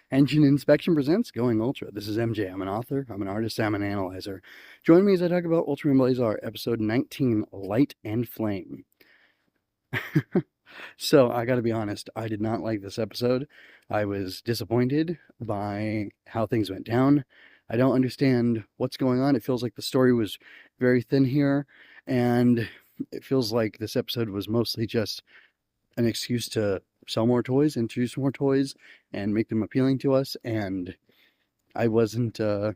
Engine Inspection presents Going Ultra. This is MJ. I'm an author, I'm an artist, I'm an analyzer. Join me as I talk about Ultraman Blazar, episode 19, Light and Flame. So, I gotta be honest, I did not like this episode. I was disappointed by how things went down. I don't understand what's going on. It feels like the story was very thin here, and it feels like this episode was mostly just an excuse to sell more toys, introduce more toys, and make them appealing to us. And I wasn't, I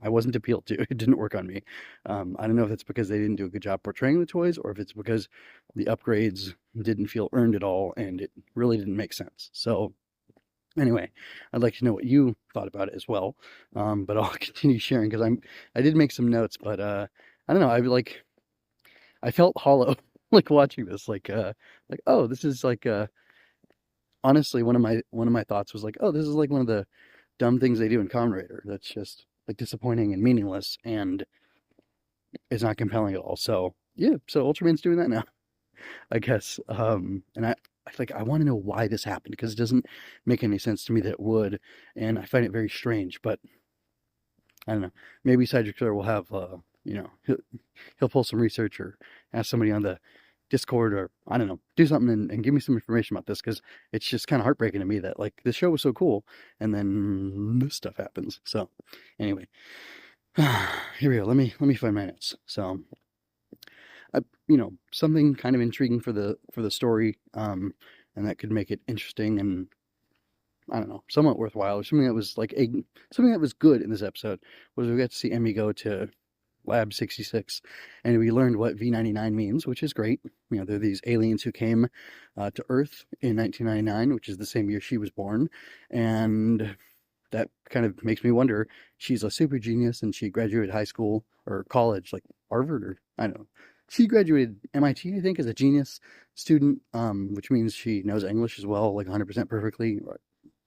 wasn't appealed to. It didn't work on me. I don't know if it's because they didn't do a good job portraying the toys, or if it's because the upgrades didn't feel earned at all, and it really didn't make sense. So anyway, I'd like to know what you thought about it as well. But I'll continue sharing because I did make some notes, but I don't know. I felt hollow like watching this, like oh, this is like honestly one of my thoughts was like, oh, this is like one of the dumb things they do in Kamen Rider that's just like disappointing and meaningless and is not compelling at all. So yeah, so Ultraman's doing that now, I guess. And I want to know why this happened because it doesn't make any sense to me that it would, and I find it very strange. But I don't know. Maybe Cedric Killer will have he'll pull some research or ask somebody on the Discord or I don't know, do something and give me some information about this because it's just kind of heartbreaking to me that like this show was so cool and then this stuff happens. So anyway, here we go. Let me find my notes. So something kind of intriguing for the story, and that could make it interesting and I don't know, somewhat worthwhile. Or something that was something that was good in this episode was we got to see Emmy go to Lab 66, and we learned what V99 means, which is great. They're these aliens who came to Earth in 1999, which is the same year she was born, and that kind of makes me wonder. She's a super genius, and she graduated high school or college, like Harvard, or I don't know. She graduated MIT, I think, as a genius student, which means she knows English as well, like 100% perfectly, or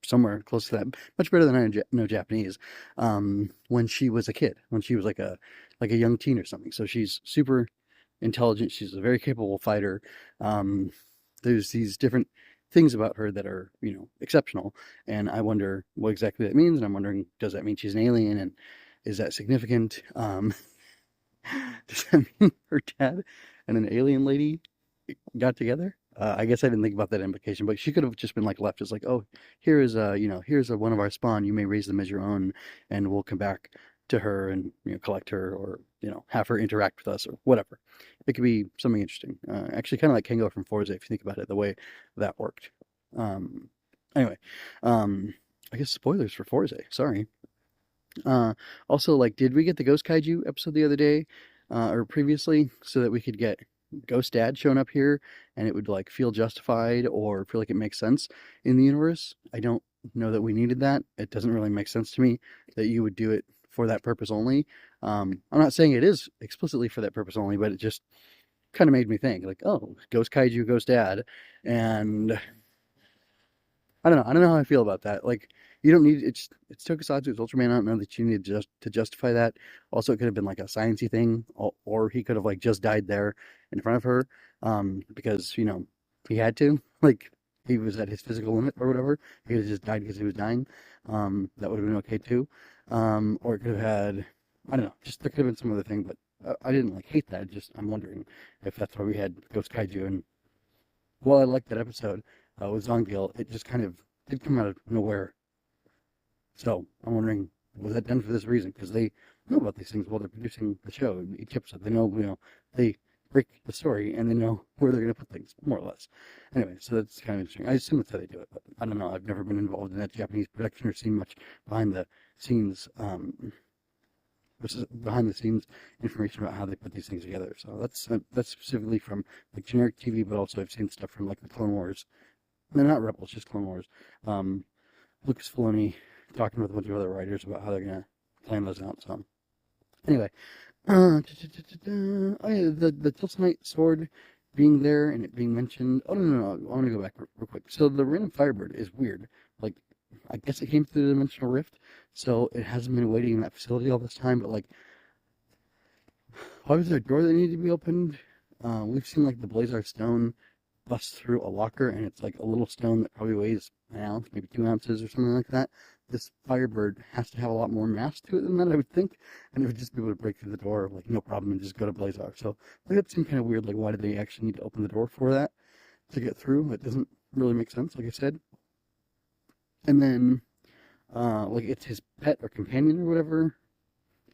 somewhere close to that, much better than I know Japanese. When she was a kid, when she was like a young teen or something. So she's super intelligent. She's a very capable fighter. Um, there's these different things about her that are, exceptional. And I wonder what exactly that means. And I'm wondering, does that mean she's an alien? And is that significant? Does that mean her dad and an alien lady got together? I guess I didn't think about that implication, but she could have just been like left as like, oh, here is here's one of our spawn. You may raise them as your own, and we'll come back to her and collect her or have her interact with us or whatever. It could be something interesting. Actually, kind of like Kengo from Forza, if you think about it, the way that worked. Um, anyway, I guess spoilers for Forza. Sorry. Also, like, did we get the Ghost Kaiju episode the other day, or previously, so that we could get Ghost Dad showing up here, and it would like feel justified or feel like it makes sense in the universe? I don't know that we needed that. It doesn't really make sense to me that you would do it for that purpose only. I'm not saying it is explicitly for that purpose only, but it just kind of made me think, like, oh, Ghost Kaiju, Ghost Dad, and I don't know. I don't know how I feel about that. Like, you don't need it's Tokusatsu, it's Ultraman. I don't know that you need to justify that. Also, it could have been like a sciencey thing, or he could have like just died there in front of her, because he had to. Like, he was at his physical limit or whatever. He could have just died because he was dying. That would have been okay too. Or it could have had, I don't know. Just there could have been some other thing, but I didn't like hate that. Just I'm wondering if that's why we had Ghost Kaiju. And while I liked that episode with Zongil, it just kind of did come out of nowhere. So I'm wondering, was that done for this reason? Because they know about these things while they're producing the show. Each episode, they know, they break the story and they know where they're going to put things, more or less. Anyway, so that's kind of interesting. I assume that's how they do it, but I don't know. I've never been involved in that Japanese production or seen much behind the scenes, behind the scenes information about how they put these things together. So that's specifically from like generic TV, but also I've seen stuff from like the Clone Wars. No, not Rebels, just Clone Wars. Lucas Filoni talking with a bunch of other writers about how they're gonna plan those out. So anyway, oh yeah, the Tilsonite sword being there and it being mentioned. Oh no, I want to go back real quick. So the random Firebird is weird. Like, I guess it came through the dimensional rift, so it hasn't been waiting in that facility all this time. But like, why was there a door that needed to be opened? We've seen like the Blazar Stone busts through a locker, and it's like a little stone that probably weighs an ounce, maybe 2 ounces or something like that. This Firebird has to have a lot more mass to it than that, I would think, and it would just be able to break through the door, like, no problem, and just go to Blazar. So, like, that seemed kind of weird. Like, why did they actually need to open the door for that to get through? It doesn't really make sense, like I said. And then, like, it's his pet or companion or whatever,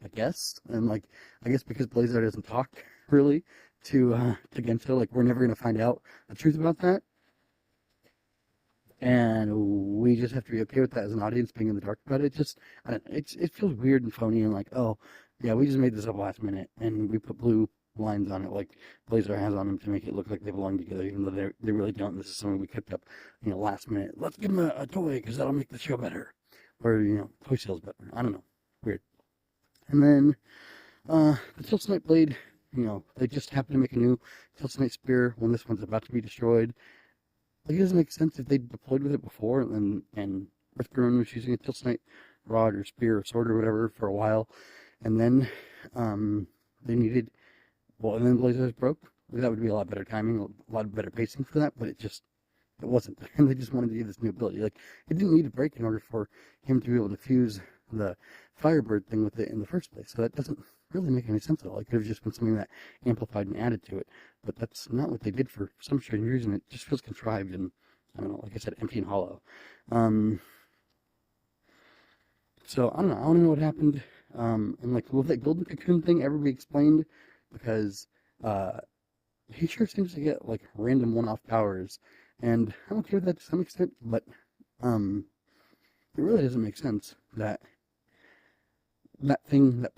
I guess. And, like, I guess because Blazar doesn't talk, really, to Gento, like, we're never going to find out the truth about that. And we just have to be okay with that as an audience, being in the dark about it. Just, I don't know, it feels weird and phony, and like, oh, yeah, we just made this up last minute, and we put blue lines on it, like Blazar has on them, to make it look like they belong together, even though they really don't. This is something we cooked up, last minute. Let's give them a toy, because that'll make the show better. Or, toy sales better. I don't know. Weird. And then, the Tilsonite Blade, they just happen to make a new Tilsonite Spear when this one's about to be destroyed. Like, it doesn't make sense if they deployed with it before, and Earth Garon was using a Tilsonite rod or spear or sword or whatever for a while, and then they needed, and then Blazars broke. That would be a lot better timing, a lot better pacing for that, but it wasn't. And they just wanted to give this new ability. Like, it didn't need to break in order for him to be able to fuse the Firebird thing with it in the first place. So that doesn't really make any sense at all. It could have just been something that amplified and added to it. But that's not what they did for some strange reason. It just feels contrived and, I don't know, like I said, empty and hollow. So, I don't know. I want to know what happened. And, like, with that golden cocoon thing ever be explained? Because, he sure seems to get, like, random one-off powers. And I'm okay with that to some extent, but, it really doesn't make sense that that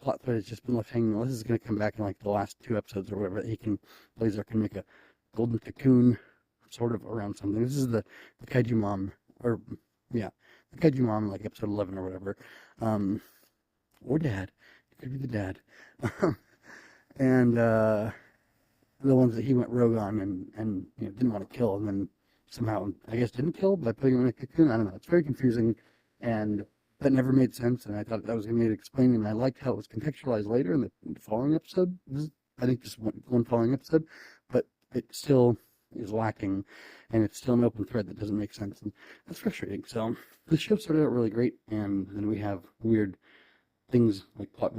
plot thread has just been left hanging. This is going to come back in, like, the last 2 episodes or whatever, that Blazar can make a golden cocoon sort of around something. This is the Kaiju Mom, or, yeah, the Kaiju Mom, like, episode 11 or whatever. Or Dad. It could be the dad. And, the ones that he went rogue on and didn't want to kill, and then somehow, I guess, didn't kill by putting him in a cocoon. I don't know. It's very confusing, and that never made sense, and I thought that was going to need explaining, and I liked how it was contextualized later in the following episode. I think just one following episode, but it still is lacking, and it's still an open thread that doesn't make sense, and that's frustrating. So, the show started out really great, and then we have weird things like plot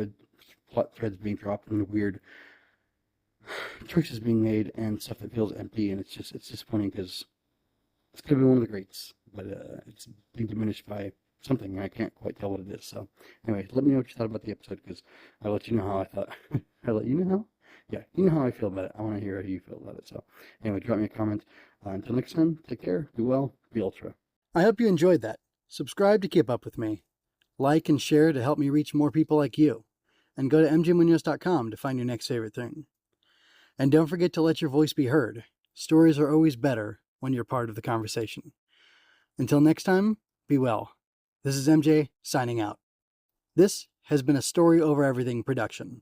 threads being dropped, and weird choices being made, and stuff that feels empty, and it's disappointing, because it's going to be one of the greats, but it's being diminished by something, and I can't quite tell what it is. So, anyway, let me know what you thought about the episode, because I'll let you know how I thought. I'll let you know how? Yeah, you know how I feel about it. I want to hear how you feel about it. So, anyway, drop me a comment. Until next time, take care, be well, be Ultra. I hope you enjoyed that. Subscribe to keep up with me. Like and share to help me reach more people like you. And go to mjmunoz.com to find your next favorite thing. And don't forget to let your voice be heard. Stories are always better when you're part of the conversation. Until next time, be well. This is MJ signing out. This has been a Story Over Everything production.